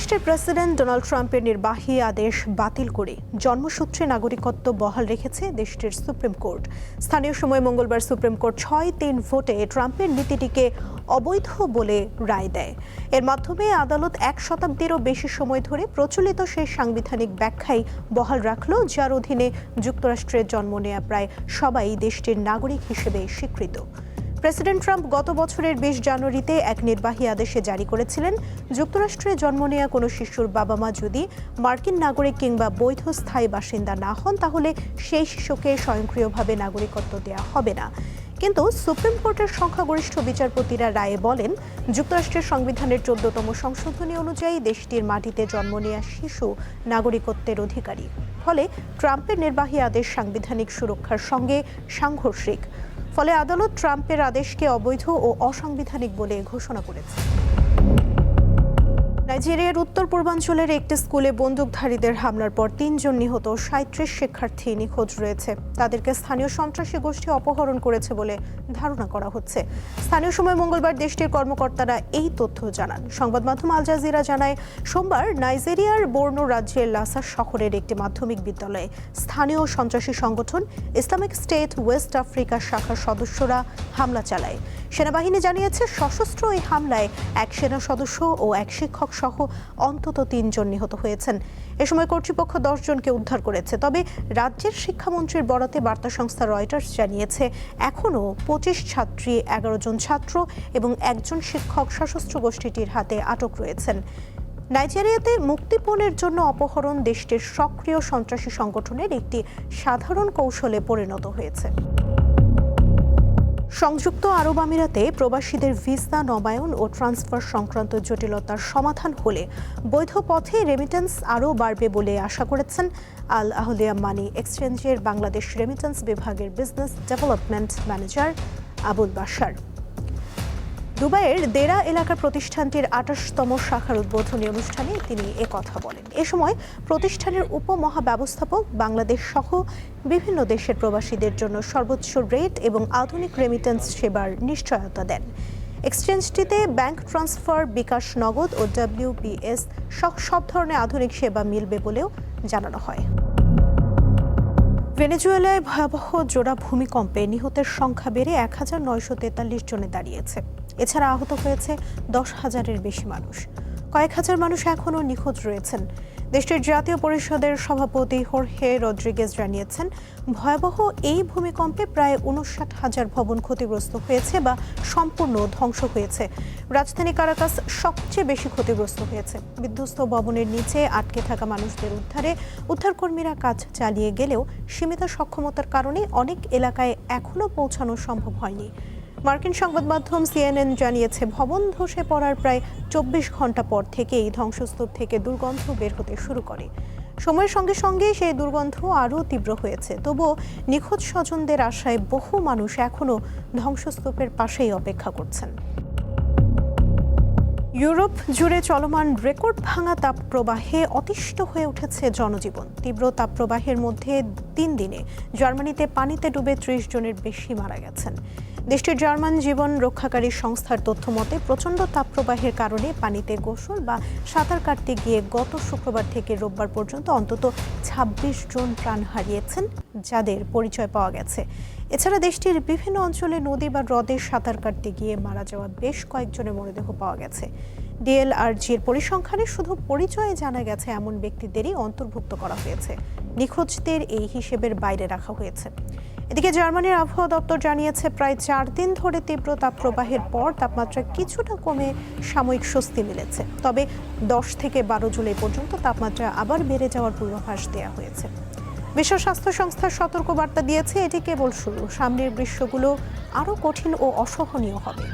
যুক্তরাষ্ট্রের president Donald ট্রাম্পের নির্বাহী আদেশ বাতিল করে জন্মসূত্রে নাগরিকত্ব বহাল রেখেছে দেশটির সুপ্রিম কোর্ট। স্থানীয় সময় মঙ্গলবার সুপ্রিম কোর্ট 6-3 ভোটে ট্রাম্পের নীতিটিকে অবৈধ বলে রায় দেয়। এর মাধ্যমে আদালত 1 শতাব্দীরও বেশি সময় ধরে প্রচলিত সেই সাংবিধানিক ব্যাখ্যাই বহাল রাখল, যার অধীনে যুক্তরাষ্ট্রের জন্ম নেওয়া প্রায় সবাই দেশটির নাগরিক হিসেবে স্বীকৃত। প্রেসিডেন্ট ট্রাম্প গত বছরের 20 জানুয়ারিতে এক নির্বাহী আদেশে জারি করেছিলেন, যুক্তরাষ্ট্রে জন্ম নেওয়া কোনো শিশুর বাবা মা যদি মার্কিন নাগরিক কিংবা বৈধ স্থায়ী বাসিন্দা না হন, তাহলে সেই শিশুকে স্বয়ংক্রিয়ভাবে নাগরিকত্ব দেওয়া হবে না। কিন্তু সুপ্রিম কোর্টের সংখ্যাগরিষ্ঠ বিচারপতিরা রায়ে বলেন, যুক্তরাষ্ট্রের সংবিধানের 14তম সংশোধনী অনুযায়ী দেশটির মাটিতে জন্ম নেওয়া শিশু নাগরিকত্বের অধিকারী। ফলে ট্রাম্পের নির্বাহী আদেশ সাংবিধানিক সুরক্ষার সঙ্গে সাংঘর্ষিক। ফলে আদালত ট্রাম্পের আদেশকে অবৈধ ও অসাংবিধানিক বলে ঘোষণা করেছে। নাইজেরিয়ার উত্তর পূর্বাঞ্চলের একটি স্কুলে বন্দুকধারীদের হামলার পর 3 জন নিহত, 37 শিক্ষার্থী নিখোঁজ রয়েছে। তাদেরকে স্থানীয় সন্ত্রাসী গোষ্ঠী অপহরণ করেছে বলে ধারণা করা হচ্ছে। স্থানীয় সময় মঙ্গলবার দেশটির কর্মকর্তারা এই তথ্য জানান। সংবাদ মাধ্যম আল জাজিরা জানায়, সোমবার নাইজেরিয়ার বোর্নো রাজ্যের লাসাস শহরের একটি মাধ্যমিক বিদ্যালয়ে স্থানীয় সন্ত্রাসী সংগঠন ইসলামিক স্টেট ওয়েস্ট আফ্রিকা শাখার সদস্যরা হামলা চালায়। সেনাবাহিনী জানিয়েছে, সশস্ত্র এই হামলায় এক সেনা সদস্য ও এক শিক্ষক সহ অন্তত 3 জন নিহত হয়েছেন। এ সময় কর্তৃপক্ষ 10 জনকে উদ্ধার করেছে। তবে রাজ্যের শিক্ষামন্ত্রীর বরাতে বার্তা সংস্থা রয়টার্স জানিয়েছে, এখনও 25 ছাত্রী, 11 জন ছাত্র এবং 1 জন শিক্ষক সশস্ত্র গোষ্ঠীটির হাতে আটক রয়েছেন। নাইজেরিয়াতে মুক্তিপণের জন্য অপহরণ দেশটির সক্রিয় সন্ত্রাসী সংগঠনের একটি সাধারণ কৌশলে পরিণত হয়েছে। সংযুক্ত আরব আমিরাতে প্রবাসীদের ভিসা নবায়ন ও ট্রান্সফার সংক্রান্ত জটিলতার সমাধান হলে বৈধ পথে রেমিটেন্স আরও বাড়বে বলে আশা করেছেন আল আহলিয়া মানি এক্সচেঞ্জের বাংলাদেশ রেমিটেন্স বিভাগের business development manager Abul Bashar. দুবাইয়ের দেরা এলাকার প্রতিষ্ঠানটির 28তম শাখার উদ্বোধনী অনুষ্ঠানে তিনি একথা বলেন। এ সময় প্রতিষ্ঠানের উপমহাব্যবস্থাপক বাংলাদেশ সহ বিভিন্ন দেশের প্রবাসীদের জন্য সর্বোচ্চ রেট এবং আধুনিক রেমিটেন্স সেবার নিশ্চয়তা দেন। এক্সচেঞ্জটিতে ব্যাংক ট্রান্সফার, বিকাশ নগদ ও WBS সহ সব ধরনের আধুনিক সেবা মিলবে বলেও জানানো হয়। ভেনেজুয়েলায় ভয়াবহ জোড়া ভূমিকম্পে নিহতের সংখ্যা বেড়ে 1943 জনে দাঁড়িয়েছে। এছাড়া আহত হয়েছে 10,000-এর বেশি মানুষ। কয়েক হাজার মানুষ এখনও নিখোঁজ রয়েছেন। দেশটির জাতীয় পরিষদের সভাপতি হোর্হে রদ্রিগেজ জানিয়েছেন, ভয়াবহ এই ভূমিকম্পে প্রায় 59,000 ভবন ক্ষতিগ্রস্ত হয়েছে বা সম্পূর্ণ ধ্বংস হয়েছে। রাজধানী কারাকাস সবচেয়ে বেশি ক্ষতিগ্রস্ত হয়েছে। বিধ্বস্ত ভবনের নিচে আটকে থাকা মানুষদের উদ্ধারে উদ্ধারকর্মীরা কাজ চালিয়ে গেলেও সীমিত সক্ষমতার কারণে অনেক এলাকায় এখনও পৌঁছানো সম্ভব হয়নি। মার্কিন সংবাদ মাধ্যম CNN জানিয়েছে, ভবন ধসে পড়ার প্রায় 24 ঘন্টা পর থেকেই ধ্বংসস্তূপ থেকে দুর্গন্ধ বের হতে শুরু করে। সময়ের সঙ্গে সঙ্গে সেই দুর্গন্ধ আরও তীব্র হয়েছে। তবুও নিখোঁজ স্বজনদের আশায় বহু মানুষ এখনও ধ্বংসস্তূপের পাশেই অপেক্ষা করছেন। ইউরোপ জুড়ে চলমান রেকর্ড ভাঙা তাপপ্রবাহে অতিষ্ঠ হয়ে উঠেছে জনজীবন। তীব্র তাপপ্রবাহের মধ্যে 3 দিনে জার্মানিতে পানিতে ডুবে 30 জনের বেশি মারা গেছেন। দেশটির জার্মান জীবন রক্ষাকারী সংস্থার তথ্য মতে, প্রচণ্ড তাপপ্রবাহের কারণে পানিতে গোসল বা সাঁতার কাটতে গিয়ে গত শুক্রবার থেকে রোববার পর্যন্ত অন্তত 26 জন প্রাণ হারিয়েছেন, যাদের পরিচয় পাওয়া গেছে। এছাড়া দেশটির বিভিন্ন অঞ্চলে নদী বা হ্রদে সাঁতার কাটতে গিয়ে মারা যাওয়া বেশ কয়েকজনের মরদেহ পাওয়া গেছে। DLRG-এর পরিসংখ্যানে শুধু পরিচয়ে জানা গেছে এমন ব্যক্তিদেরই অন্তর্ভুক্ত করা হয়েছে। নিখোঁজদের এই হিসেবের বাইরে রাখা হয়েছে। এদিকে জার্মানির আবহাওয়া দপ্তর জানিয়েছে, প্রায় 4 দিন ধরে তীব্র তাপপ্রবাহের পর তাপমাত্রা কিছুটা কমে সাময়িক স্বস্তি মিলেছে। তবে 10 থেকে 12 জুলাই পর্যন্ত তাপমাত্রা আবার বেড়ে যাওয়ার পূর্বাভাস দেওয়া হয়েছে। বিশ্ব স্বাস্থ্য সংস্থা সতর্ক বার্তা দিয়েছে, এটি কেবল শুরু। সামনের গ্রীষ্মগুলো আরও কঠিন ও অসহনীয় হবে।